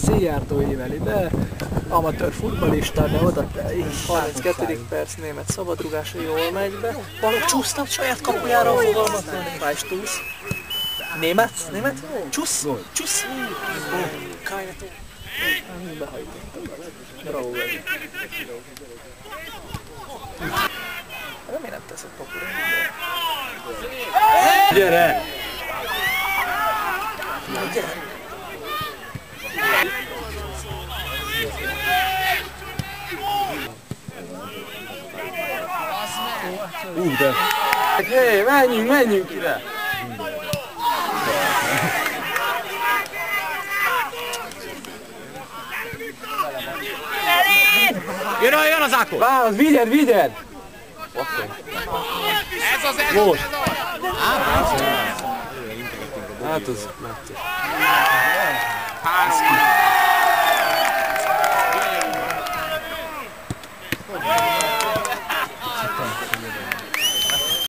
Szijjártó éveli be, amatőr futballista, de oda 32. perc német szabadrugása jól megy be. Balogh csúsztat saját kapujára, fogalmatlan. Fájs túsz. Német? Csusz? Csusz? Kajnetó. Behajtottak. Bravo vagy. Remélem nem teszek papura. Gyere! Gyere! De... Hé, menjünk ide! Jön az Ákos! Válasz, vigyed! Ez az most! Hát az...